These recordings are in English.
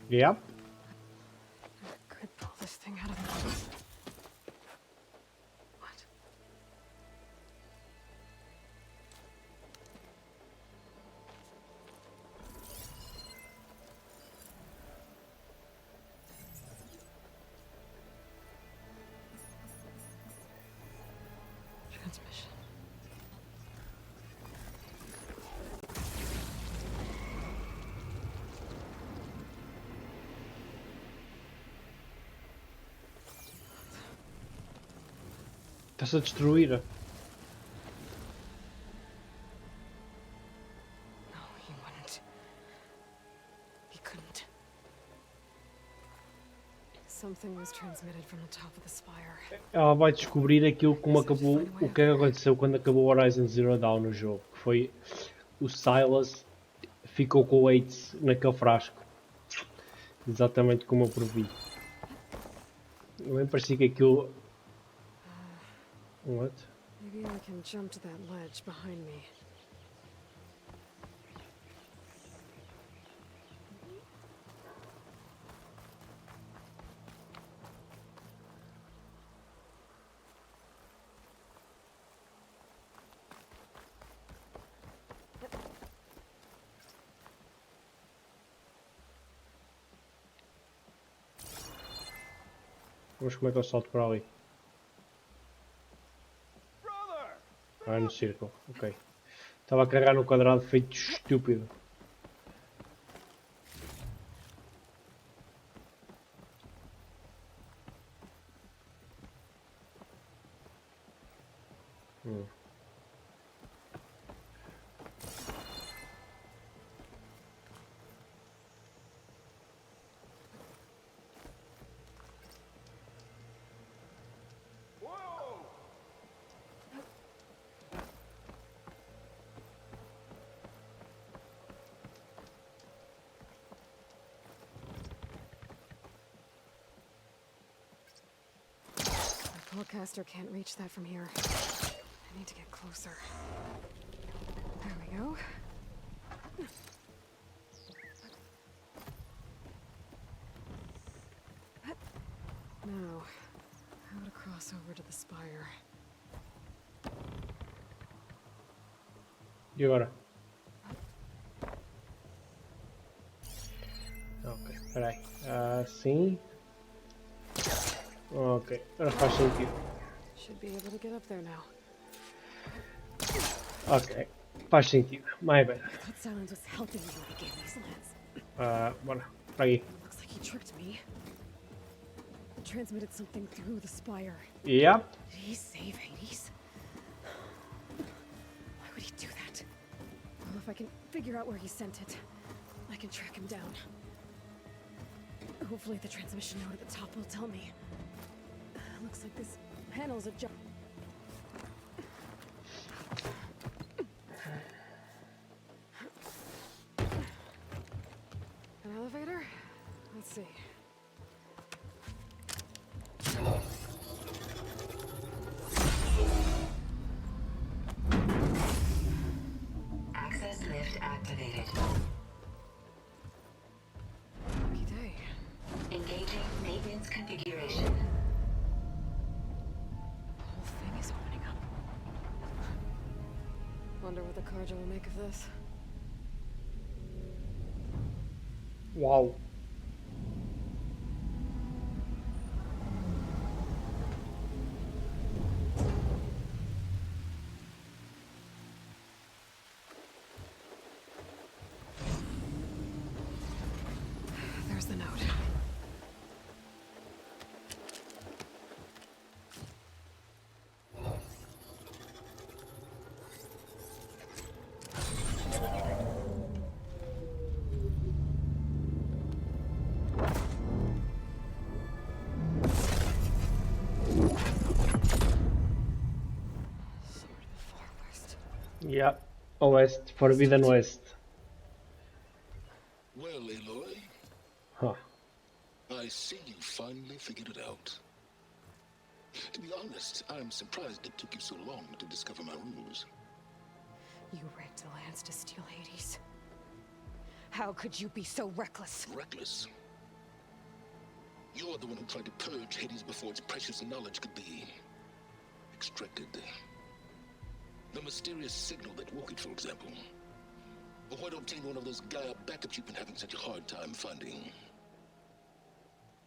Yep. I could pull this thing out of the... What? Transmission. Está-se a destruir. No, he wouldn't. He couldn't. Something was transmitted from the top of the spire. Ela vai descobrir aquilo como acabou, o que aconteceu quando acabou o Horizon Zero Dawn no jogo. Que foi o Silas ficou com o AIDS naquele frasco. Exatamente como eu previ. Eu bem parecia que aquilo... What? Maybe I can jump to that ledge behind me. Vamos como é que eu salto para ali. Ah, no círculo, ok. Estava a carregar no quadrado feito estúpido. The telecaster can't reach that from here. I need to get closer. There we go. Now, how to cross over to the spire. E agora? Ok, espera aí. Assim. Ok, agora faz sentido. Should be able to get up there now. Ok, faz sentido. Mais bem. I thought Silence was helping me when he gave me his lance. Bora, para aí. Looks like he tricked me. Transmitted something through the spire. Yep. Did he save Hades? Why would he do that? Well, if I can figure out where he sent it, I can track him down. Hopefully the transmission node at the top will tell me. Looks like this panel's a jump. An elevator? Let's see. Access lift activated. Lucky day. Engaging maintenance configuration. The whole thing is opening up. Wonder what the Carja will make of this. Uau. There's the note. Sword of the Far West. Yep. Oeste, Proíbido no Oeste. Well, Aloy, Huh. I see you finally figured it out. To be honest, I'm surprised it took you so long to discover my ruse. You rigged the lance to steal Hades. How could you be so reckless? Reckless? You're the one who tried to purge Hades before its precious knowledge could be extracted. The mysterious signal that woke it, for example. Or why to obtain one of those Gaia backups you've been having such a hard time finding.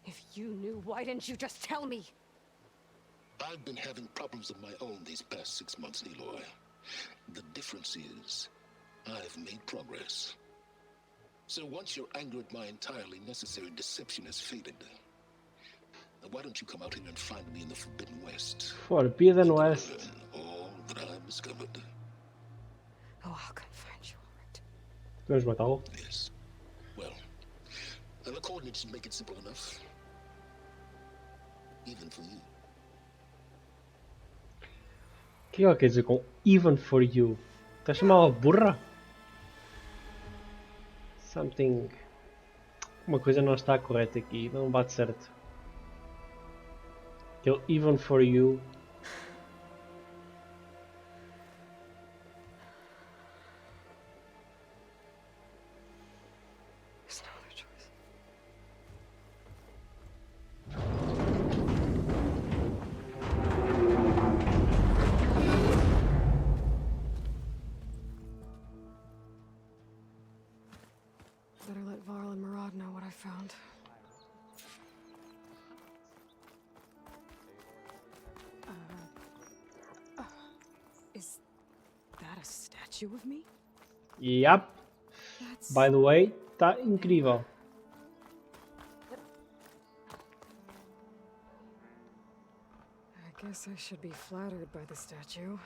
If you knew, why didn't you just tell me? I've been having problems of my own these past 6 months, Aloy. The difference is, I've made progress. So once your anger at my entirely necessary deception has faded, why don't you come out here and find me in the Forbidden West? Forbidden West. Learn all that I've discovered. Oh, I'll come find you, all right. Vamos matá-lo. Yes. Well, and the coordinates should make it simple enough. Even for you. O que ela quer dizer com even for you? Está a chamá-la burra? Something... Uma coisa não está correta aqui, não bate certo. Aquele even for you... There's no other choice. Better let Varl and Murad know what I found. Is that a statue of me? Yep. That's... By the way, está incrível. I guess I should be flattered by the statue.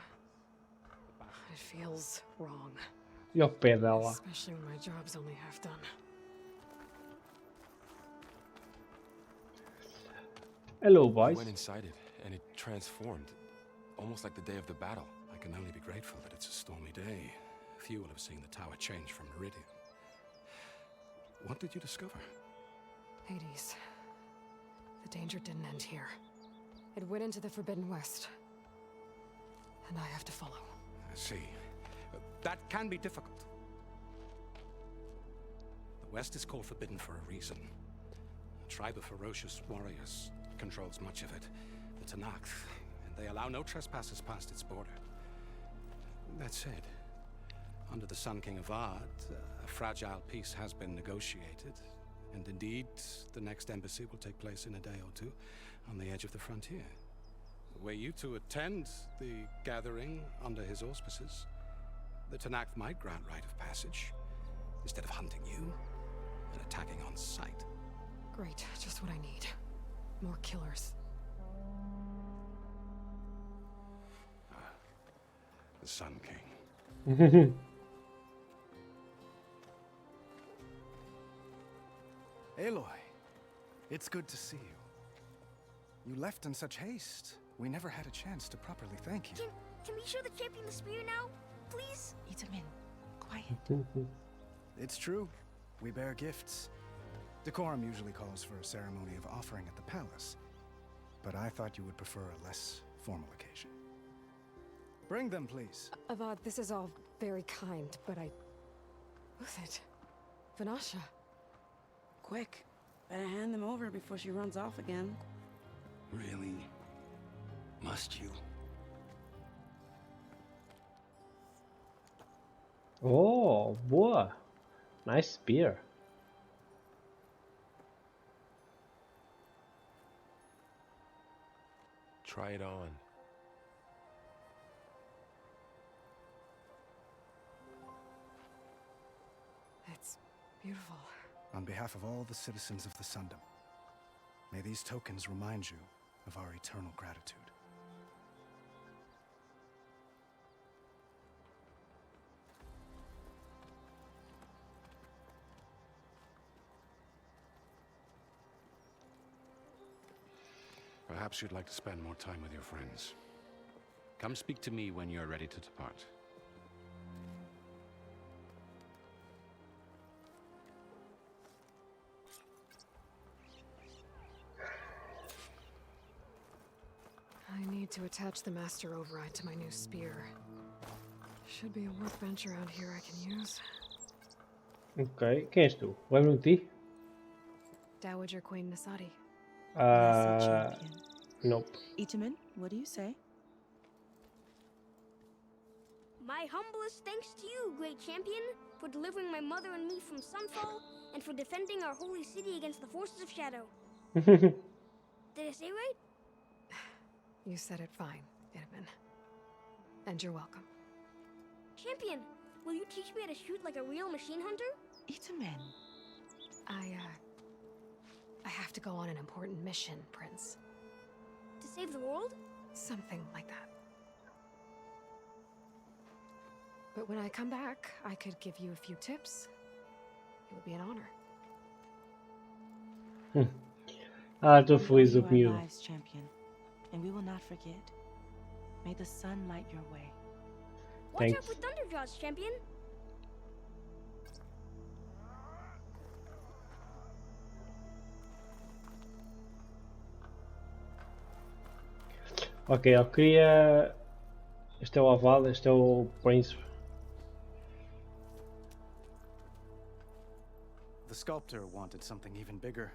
It feels wrong. E ao pé dela. Especially when my job's only half done. Hello, I boys. went inside it, and it transformed, almost like the day of the battle. I can only be grateful that it's a stormy day. Few will have seen the tower change from Meridian. What did you discover? Hades. The danger didn't end here. It went into the Forbidden West. And I have to follow. I see. That can be difficult. The West is called Forbidden for a reason. A tribe of ferocious warriors controls much of it, the Tanakh, and they allow no trespassers past its border. That said, under the Sun King of Ard, a fragile peace has been negotiated, and indeed, the next embassy will take place in a day or two on the edge of the frontier. Were you to attend the gathering under his auspices, the Tanakh might grant right of passage, instead of hunting you and attacking on sight. Great, just what I need. More killers. The Sun King. Aloy, it's good to see you. You left in such haste. We never had a chance to properly thank you. Can we show the champion the spear now, please? Itamin, quiet. It's true. We bear gifts. Decorum usually calls for a ceremony of offering at the palace, but I thought you would prefer a less formal occasion. Bring them, please. Avad, this is all very kind, but I... Who's it? Vanasha. Quick, better hand them over before she runs off again. Really? Must you? Oh, boa. Nice spear. Try it on. It's beautiful. On behalf of all the citizens of the Sundom, may these tokens remind you of our eternal gratitude. Perhaps you'd like to spend more time with your friends. Come speak to me when you're ready to depart. I need to attach the master override to my new spear. Should be a workbench around here I can use. Ok, quem és tu? Lembro-me de ti? Dowager Queen Nasadi. Blessed champion. Nope. Itamen, what do you say? My humblest thanks to you, great champion, for delivering my mother and me from Sunfall, and for defending our holy city against the forces of Shadow. Did I say right? You said it fine, Edmund. And you're welcome. Champion, will you teach me how to shoot like a real machine hunter? Itamen. I have to go on an important mission, Prince. To save the world? Something like that. But when I come back, I could give you a few tips. It would be an honor. Estou feliz You com o are miúdo. lives, champion, and we will not forget. May the sun light your way. Watch Thanks. out for Thunderjaws, champion. Ok, eu queria. Este é o Aval, este é o Príncipe. The sculptor wanted something even bigger,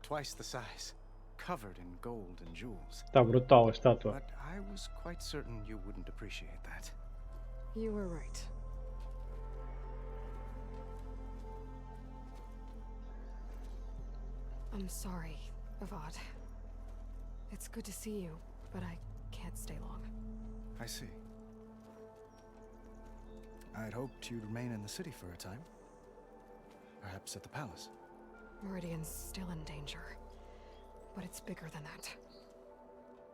twice the size, covered in gold and jewels. Está brutal a estátua. But I was quite certain you wouldn't appreciate that. You were right. I'm sorry, Avad. It's good to see you, but I can't stay long. I see. I'd hoped you'd remain in the city for a time. Perhaps at the palace. Meridian's still in danger, but it's bigger than that.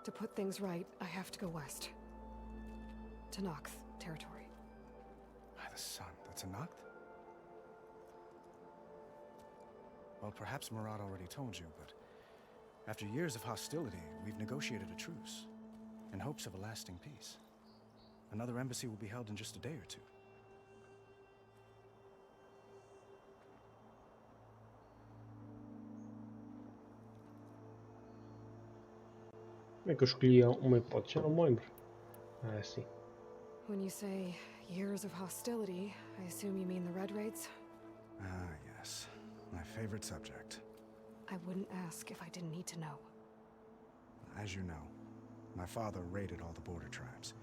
To put things right, I have to go west. To Nox territory. By the sun, that's a Noct? Well, perhaps Murad already told you, but after years of hostility, we've negotiated a truce in hopes of a lasting peace. Another embassy will be held in just a day or two. Como é que eu escolhi uma hipótese? Já não me lembro. Ah, sim. When you say years of hostility, I assume you mean the Red Raids? Ah, yes. My favorite subject. I wouldn't ask if I didn't need to know. As you know, my father raided all the border tribes.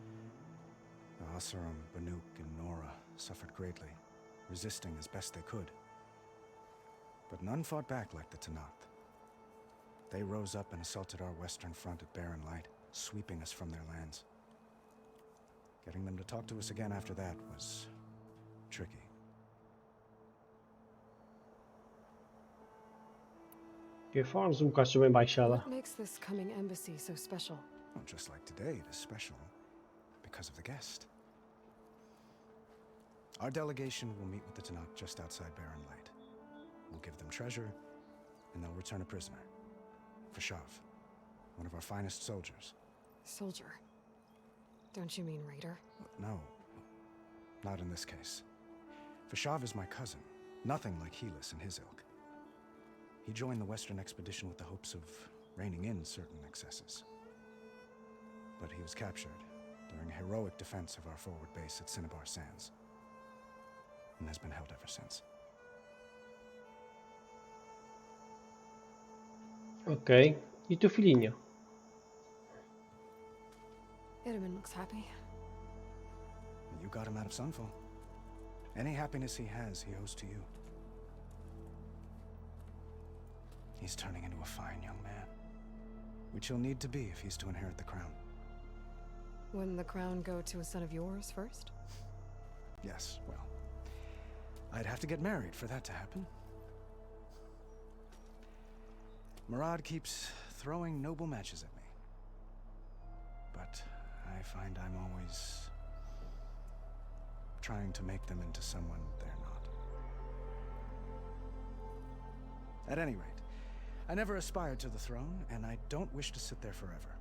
The Asuram, Banuk, and Nora suffered greatly, resisting as best they could. But none fought back like the Tanakh. They rose up and assaulted our western front at Barren Light, sweeping us from their lands. Getting them to talk to us again after that was tricky. Ok, fala-nos um bocado sobre a embaixada. What makes this coming embassy so special? Well, just like today, it is special because of the guest. Our delegation will meet with the Tanakh just outside Barren Light. We'll give them treasure, and they'll return a prisoner. Fashav, one of our finest soldiers. Soldier. Don't you mean raider? No, not in this case. Fashav is my cousin, nothing like Helis and his ilk. He joined the Western expedition with the hopes of reining in certain excesses. But he was captured during a heroic defense of our forward base at Cinnabar Sands, and has been held ever since. Ok. E o teu filhinho? Itamen looks happy. You got him out of Sunfall. Any happiness he has, he owes to you. He's turning into a fine young man, which he'll need to be if he's to inherit the crown. Wouldn't the crown go to a son of yours first? Yes, well, I'd have to get married for that to happen. Murad keeps throwing noble matches at me. But I find I'm always trying to make them into someone they're not. At any rate, I never aspired to the throne, and I don't wish to sit there forever.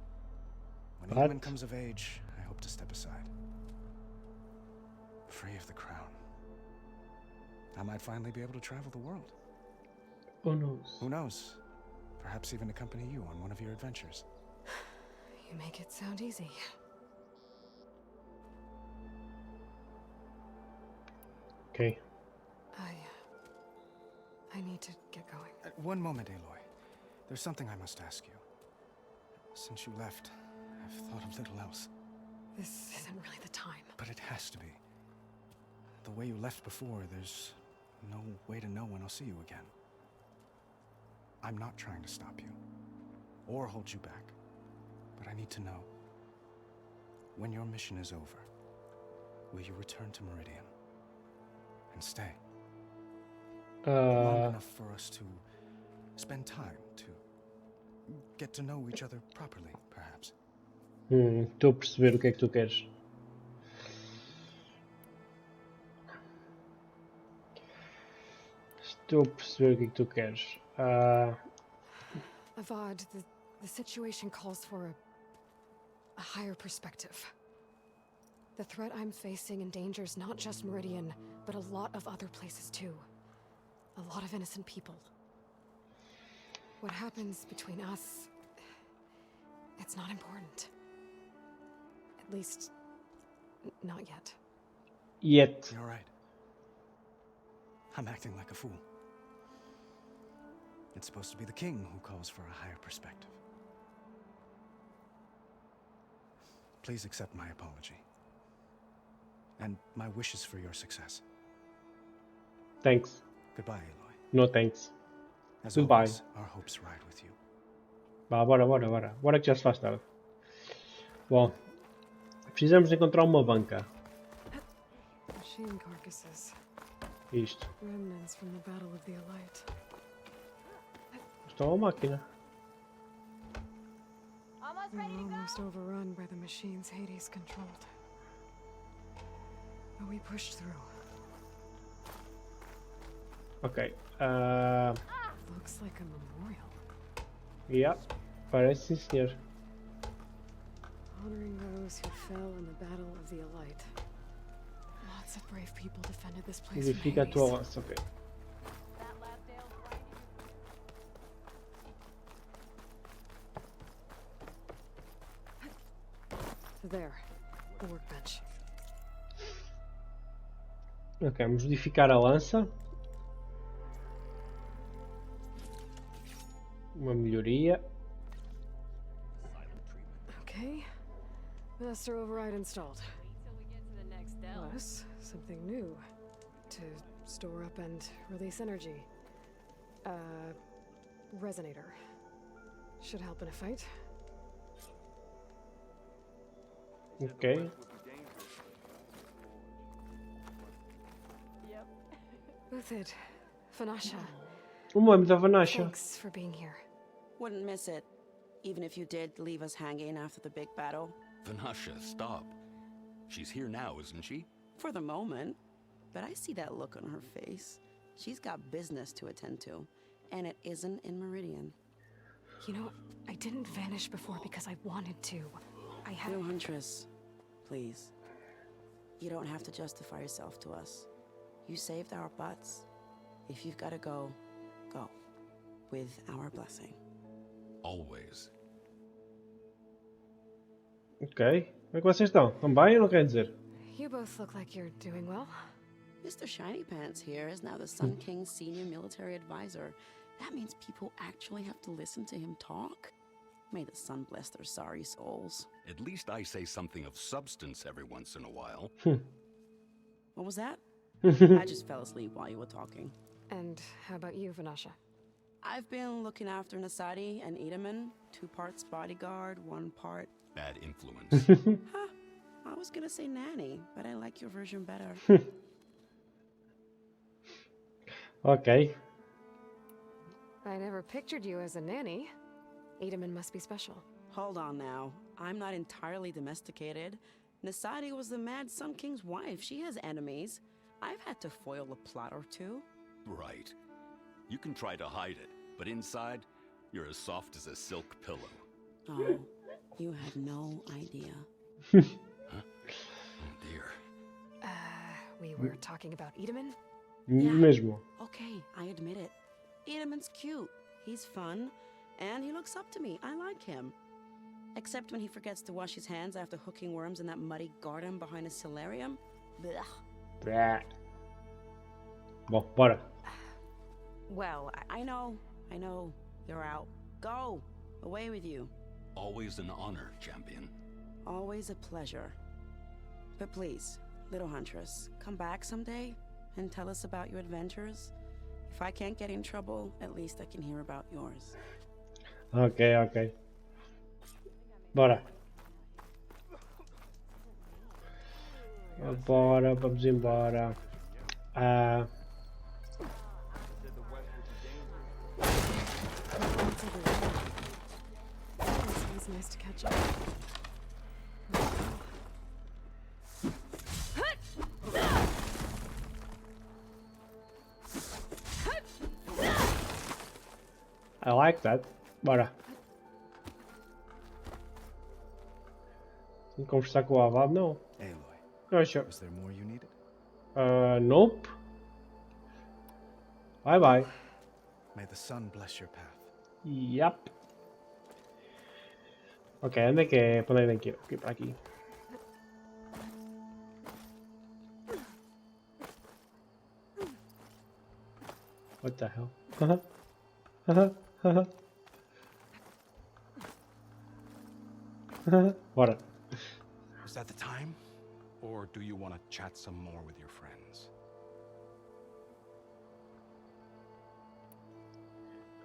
When What? Eamon comes of age, I hope to step aside. Free of the crown. I might finally be able to travel the world. Who knows? Who knows? Perhaps even accompany you on one of your adventures. You make it sound easy. Ok. I need to get going. One moment, Aloy. There's something I must ask you. Since you left, I've thought of little else. This isn't really the time. But it has to be. The way you left before, there's no way to know when I'll see you again. I'm not trying to stop you, or hold you back. But I need to know, when your mission is over, will you return to Meridian? And stay? Long enough for us to spend time, to get to know each other properly, perhaps. Estou a perceber o que é que tu queres. Estou a perceber o que é que tu queres. Avad, the situation calls for a higher perspective. The threat I'm facing endangers not just Meridian, but a lot of other places too. A lot of innocent people. What happens between us, it's not important. At least, not yet. Yet. You're right. I'm acting like a fool. It's supposed to be the king who calls for a higher perspective. Please accept my apology. And my wishes for your success. Thanks. Goodbye, Aloy. No thanks. As Goodbye. always, our hopes ride with you. Vá, bora. Bora que já se faz tarde. Bom, precisamos de encontrar uma banca. Machine carcasses. Isto. Remnants from the Battle of the Elite. Isto é uma máquina. We're almost overrun by the machines Hades controlled. But we pushed through. Ok. Looks like a memorial. Yeah, parece sim, senhor. Honoring those who fell in the Battle of the Elite. Lots of brave people defended this place from Verifica a tua Hades. lança, ok. There, the workbench. Ok, vamos modificar a lança. Uma melhoria. Okay, master override installed. Plus, something new. To store up and release energy. Resonator. Should help in a fight. Ok. With it, Vanasha. Uma lembro da Vanasha. Thanks for being here. Wouldn't miss it, even if you did leave us hanging after the big battle. Vanasha, stop. She's here now, isn't she? For the moment. But I see that look on her face. She's got business to attend to, and it isn't in Meridian. You know, I didn't vanish before because I wanted to. I had... No, Huntress. Please. You don't have to justify yourself to us. You saved our butts. If you've got to go, go. With our blessing. Always. Ok. Como é que vocês estão? Estão bem ou não querem dizer? You both look like you're doing well. Mr. Shiny Pants here is now the Sun King's senior military advisor. That means people actually have to listen to him talk. May the sun bless their sorry souls. At least I say something of substance every once in a while. What was that? I just fell asleep while you were talking. And how about you, Vanasha? I've been looking after Nasadi and Edaman. 2 parts bodyguard, 1 part... Bad influence. Huh. I was gonna say nanny, but I like your version better. Ok. I never pictured you as a nanny. Edaman must be special. Hold on now. I'm not entirely domesticated. Nasadi was the Mad Sun King's wife. She has enemies. I've had to foil a plot or 2. Right. You can try to hide it, but inside, you're as soft as a silk pillow. Oh, you have no idea. Huh? Oh dear. We were talking about Edaman? Mesmo. Okay, I admit it. Edaman's cute. He's fun. And he looks up to me. I like him. Except when he forgets to wash his hands after hooking worms in that muddy garden behind a solarium. Blech. Bleh. Bom, bora. Well, I know. You're out. Go! Away with you. Always an honor, champion. Always a pleasure. But please, little huntress, come back someday and tell us about your adventures. If I can't get in trouble, at least I can hear about yours. Ok, ok. Bora. Bora, vamos embora. It's nice to catch up. I like that. Bora. Tem que conversar com o Avado? Não. Aloy, Oxa. was there more you needed? Nope. Bye bye. May the sun bless your path. Yep. Ok, onde é que é? Para onde é que tem que ir? Aqui, para aqui. What the hell? Bora. Is that the time? Or do you want to chat some more with your friends?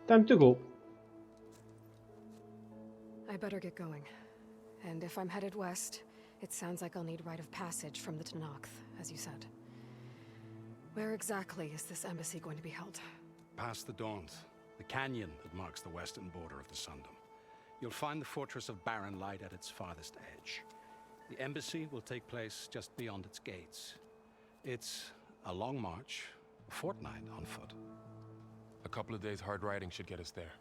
Time to go. I better get going. And if I'm headed west, it sounds like I'll need rite of passage from the Tenakth, as you said. Where exactly is this embassy going to be held? Past the Daunt, the canyon that marks the western border of the Sundom. You'll find the fortress of Barren Light at its farthest edge. The embassy will take place just beyond its gates. It's a long march, a fortnight on foot. A couple of days hard riding should get us there.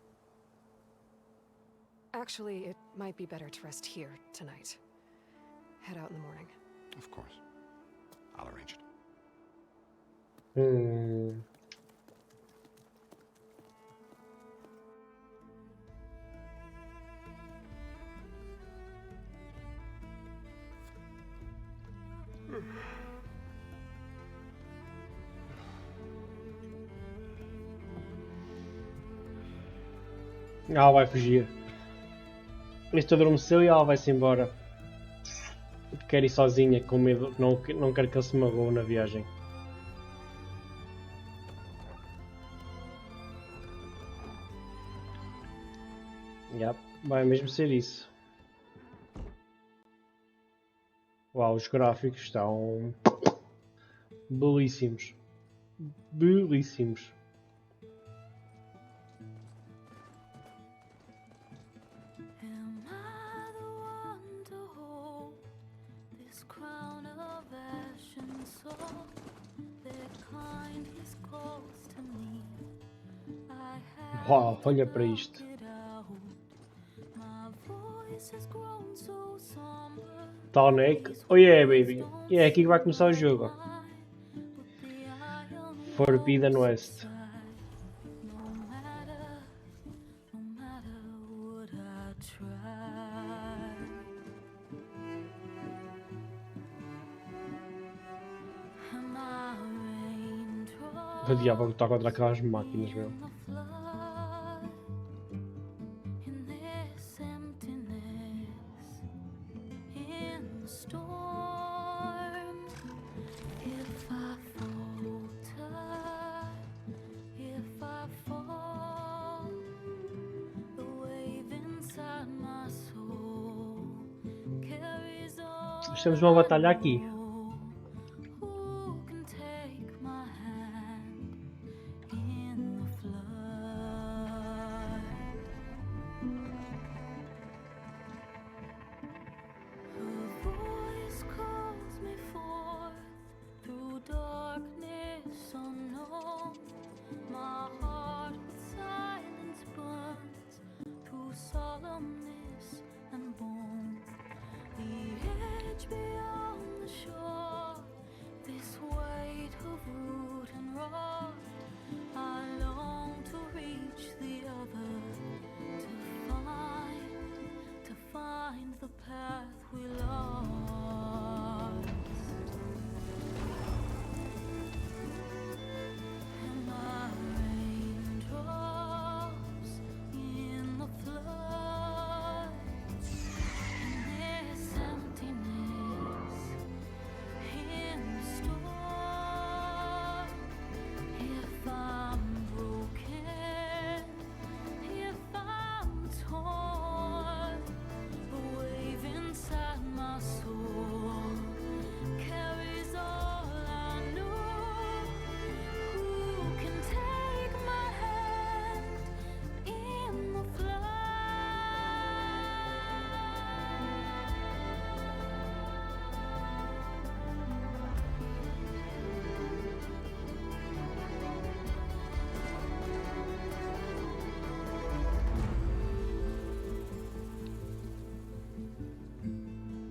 Actually, it might be better to rest here tonight. Head out in the morning. Of course. I'll arrange it. Ela vai fugir. Este adormeceu e ela vai-se embora. Quer ir sozinha, com medo. Não quero que ele se magoe na viagem. Yep, vai mesmo ser isso. Uau, os gráficos estão belíssimos. Belíssimos. Uau, olha para isto. Tonic. Oh yeah, baby. E é aqui que vai começar o jogo. Forbidden West. O diabo está contra aquelas máquinas, meu. Nós temos uma batalha aqui.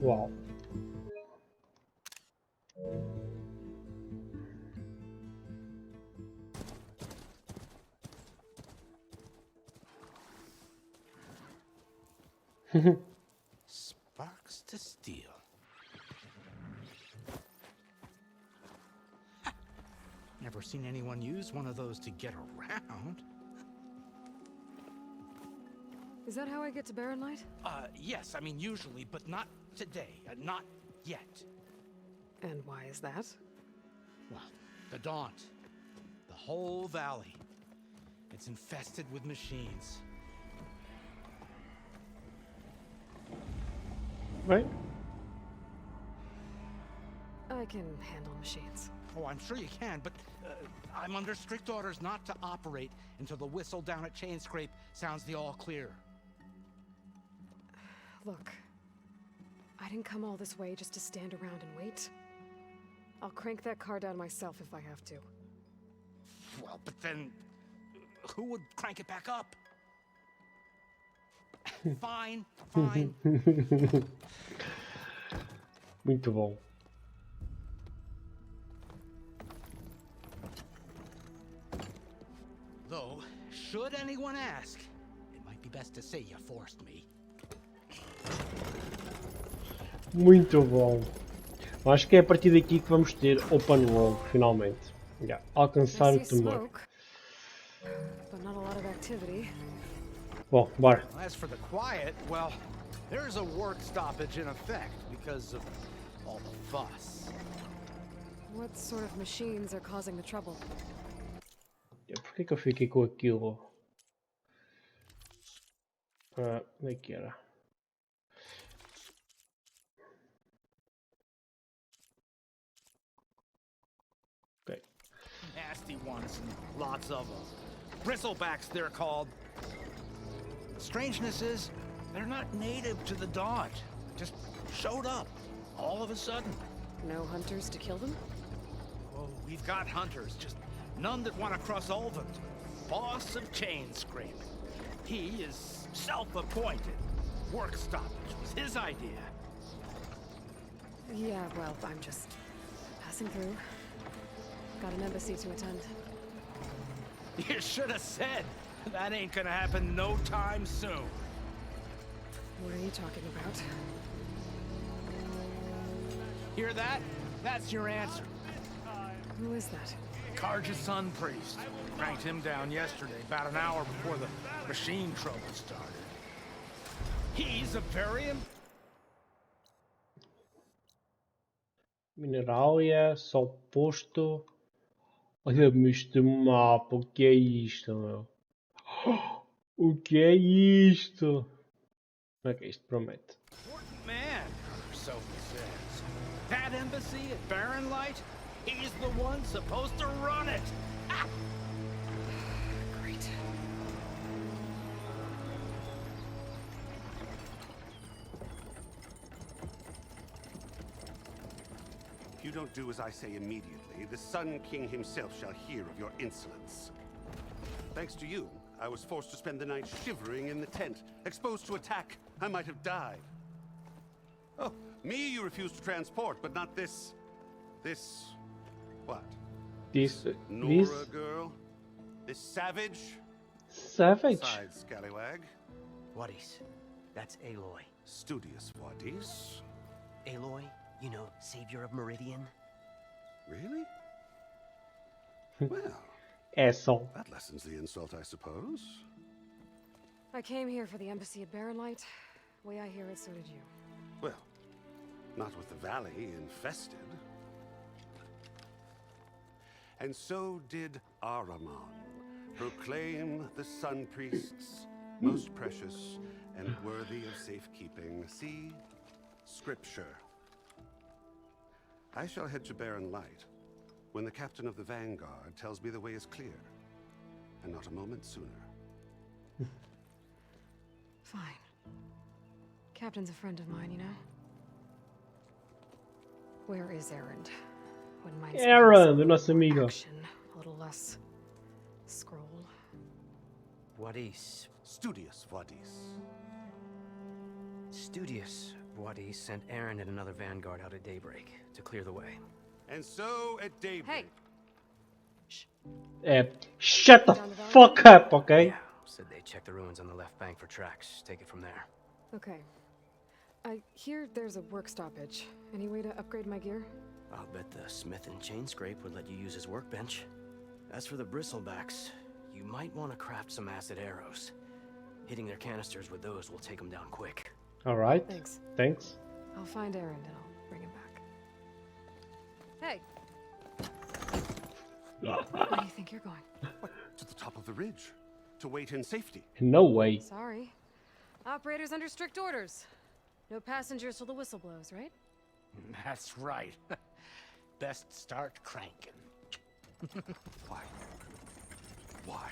Uau. Sparks to steel. Never seen anyone use one of those to get around. Is that how I get to Barren Light? Yes, I mean usually, but not today. Not yet. And why is that? Well, the Daunt. The whole valley. It's infested with machines. Right? I can handle machines. Oh, I'm sure you can, but I'm under strict orders not to operate until the whistle down at Chain Scrape sounds the all clear. Look, I didn't come all this way just to stand around and wait. I'll crank that car down myself if I have to. Well, but then who would crank it back up? Fine, fine. Muito bom. Though, should anyone ask, it might be best to say you forced me. Muito bom. Acho que é a partir daqui que vamos ter open world, finalmente. Yeah. Alcançar o temor. But not a lot of activity. Bom, bora. As for the quiet, well, there's a work stoppage in effect because of all the fuss. What sort of machines are causing the trouble? Por que eu fiquei com aquilo? Onde é que era? Okay. Nasty ones, and lots of them. Bristlebacks, they're called. Strangeness is, they're not native to the Daunt. Just showed up, all of a sudden. No hunters to kill them? Oh, we've got hunters, just none that want to cross over. Boss of Chain Scrape. He is self-appointed. Work stoppage was his idea. Yeah, well, I'm just passing through. Got an embassy to attend. You should have said. That ain't gonna happen no time soon. What are you talking about? Hear that? That's your answer. Who is that? Karja's son priest. Cranked him down yesterday, about an hour before the machine trouble started. He's a very... Mineralia, sol posto. Olha-me este mapa, o que é isto, meu? O que é isto? Ok, isto promete. Important man, so he says. That embassy at Barren Light, he's the one supposed to run it. Ah! Great. If you don't do as I say immediately, the Sun King himself shall hear of your insolence. Thanks to you, I was forced to spend the night shivering in the tent, exposed to attack. I might have died. Oh, me you refuse to transport, but not this... what? This... Nora girl? This savage? Savage? Besides, scallywag. Wadis. That's Aloy. Studious Wadis. Aloy, you know, savior of Meridian. Really? Well... Asshole. That lessens the insult, I suppose. I came here for the embassy at Barren Light. Way I hear it, so did you. Well, not with the valley infested. And so did Ahriman, proclaim the Sun Priests most precious and worthy of safekeeping. See, Scripture. I shall head to Barren Light when the captain of the Vanguard tells me the way is clear, and not a moment sooner. Fine. Captain's a friend of mine, you know? Where is Erend? Wouldn't mind seeing Erend, some nosso amigo. action, a little less scroll. Wadis. Studious Wadis. Studious. Wadi sent Aaron and another Vanguard out at daybreak to clear the way. And so, at daybreak... Shut the fuck up, okay? Yeah, said they check the ruins on the left bank for tracks. Take it from there. Okay. I hear there's a work stoppage. Any way to upgrade my gear? I'll bet the smith and chain scrape would let you use his workbench. As for the bristlebacks, you might want to craft some acid arrows. Hitting their canisters with those will take them down quick. Alright. Thanks. I'll find Aaron and I'll bring him back. Hey! Where do you think you're going? What, to the top of the ridge. To wait in safety. No way. Sorry. Operator's under strict orders. No passengers till the whistle blows, right? That's right. Best start cranking. Why? Why?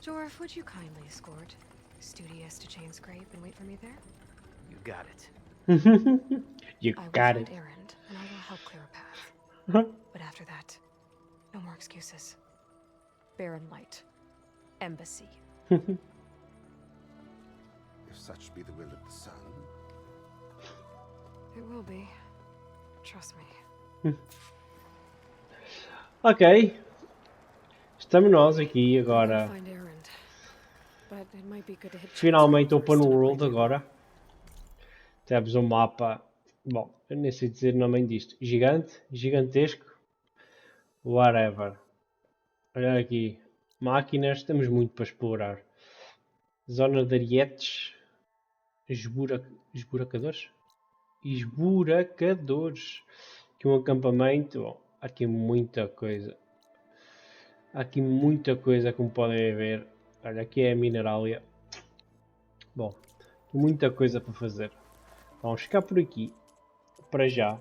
Jorf, would you kindly escort Studious to chain scrape and wait for me there? You got it. You I will got find it. Errand, and I will help clear a path. But after that, no more excuses. Barren Light. Embassy. If such be the will of the sun. It will be. Trust me. Ok. Estamos nós aqui agora. Find Errand, but it might be good to hit Finalmente open world agora. Temos um mapa. Bom, eu nem sei dizer o nome disto. Gigante, gigantesco. Whatever. Olha aqui. Máquinas, temos muito para explorar. Zona de arietes. Esburacadores? Esburacadores. Aqui um acampamento. Bom, aqui muita coisa. Aqui muita coisa, como podem ver. Olha, aqui é a mineralia. Bom, muita coisa para fazer. Vamos ficar por aqui. Para já.